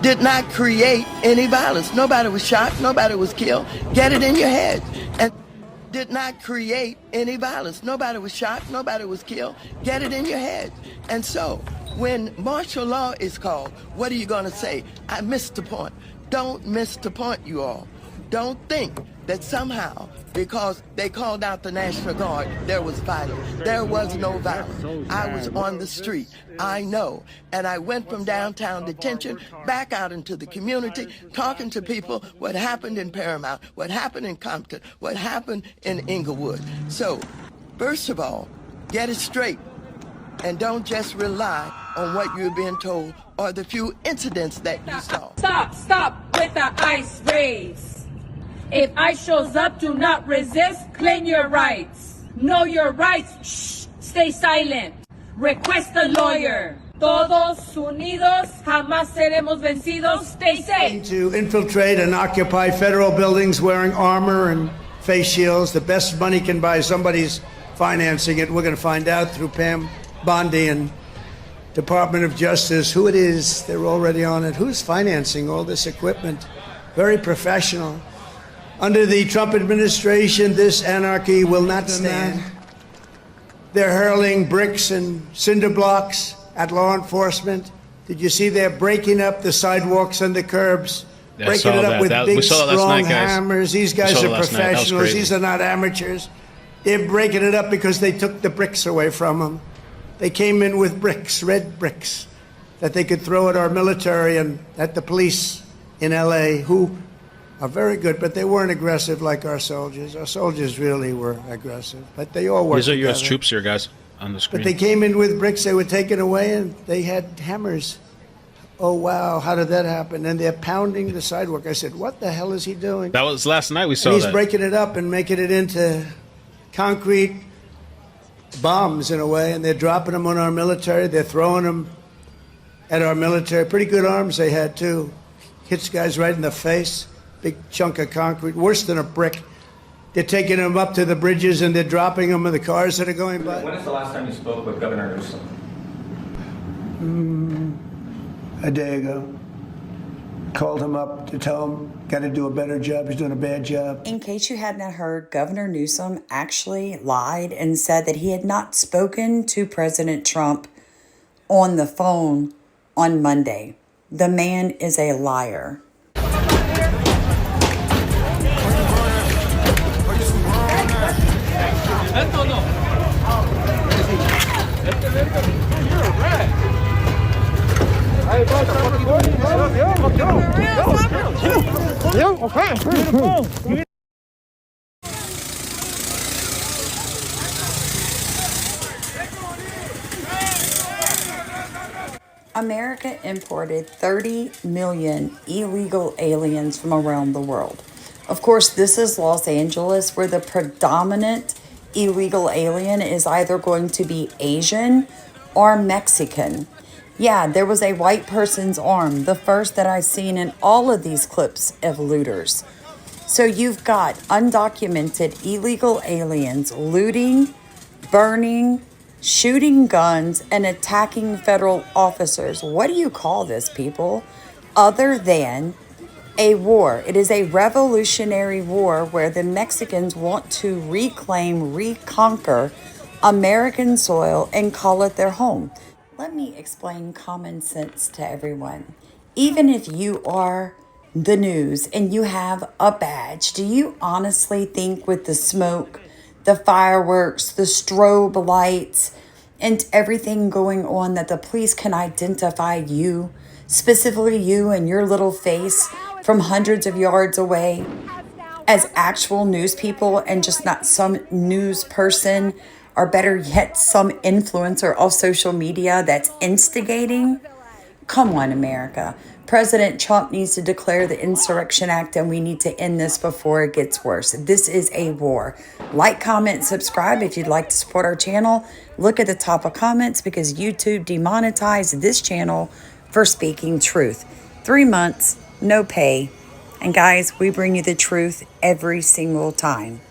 did not create any violence. Nobody was shot, nobody was killed. Get it in your head. And did not create any violence. Nobody was shot, nobody was killed. Get it in your head. And so, when martial law is called, what are you going to say? I missed the point. Don't miss the point, you all. Don't think that somehow, because they called out the National Guard, there was violence. There was no violence. I was on the street. I know. And I went from downtown detention back out into the community, talking to people what happened in Paramount, what happened in Compton, what happened in Inglewood. So, first of all, get it straight. And don't just rely on what you're being told or the few incidents that you saw. Stop with the ICE raids. If ICE shows up, do not resist, claim your rights. Know your rights, shh, stay silent. Request a lawyer. Todos unidos, jamás seremos vencidos, stay safe. To infiltrate and occupy federal buildings wearing armor and face shields. The best money can buy, somebody's financing it. We're going to find out through Pam Bondi and Department of Justice who it is. They're already on it. Who's financing all this equipment? Very professional. Under the Trump administration, this anarchy will not stand. They're hurling bricks and cinder blocks at law enforcement. Did you see they're breaking up the sidewalks and the curbs? Breaking it up with big, strong hammers. These guys are professionals. These are not amateurs. They're breaking it up because they took the bricks away from them. They came in with bricks, red bricks, that they could throw at our military and at the police in L.A., who are very good, but they weren't aggressive like our soldiers. Our soldiers really were aggressive, but they all worked These are together. U.S. troops here, guys, on the screen. But they came in with bricks they were taken away, and they had hammers. Oh, wow, how did that happen? And they're pounding the sidewalk. I said, what the hell is he doing? That was last night we saw and he's that. Breaking it up and making it into concrete bombs in a way, and they're dropping them on our military. They're throwing them at our military. Pretty good arms they had, too. Hits guys right in the face. Big chunk of concrete, worse than a brick. They're taking them up to the bridges and they're dropping them in the cars that are going by. When is the last time you spoke with Governor Newsom? A day ago. Called him up to tell him, got to do a better job. He's doing a bad job. In case you had not heard, Governor Newsom actually lied and said that he had not spoken to President Trump on the phone on Monday. The man is a liar. America imported 30 million illegal aliens from around the world. Of course, this is Los Angeles, where the predominant illegal alien is either going to be Asian or Mexican. Yeah, there was a white person's arm, the first that I've seen in all of these clips of looters. So you've got undocumented illegal aliens looting, burning, shooting guns, and attacking federal officers. What do you call this, people? Other than a war. It is a revolutionary war where the Mexicans want to reclaim, reconquer American soil and call it their home. Let me explain common sense to everyone. Even if you are the news and you have a badge, do you honestly think with the smoke, the fireworks, the strobe lights, and everything going on that the police can identify you, specifically you and your little face from hundreds of yards away, as actual news people and just not some news person, or better yet, some influencer of social media that's instigating? Come on, America. President Trump needs to declare the Insurrection Act, and we need to end this before it gets worse. This is a war. Like, comment, subscribe if you'd like to support our channel. Look at the top of comments because YouTube demonetized this channel for speaking truth. 3 months, no pay. And guys, we bring you the truth every single time.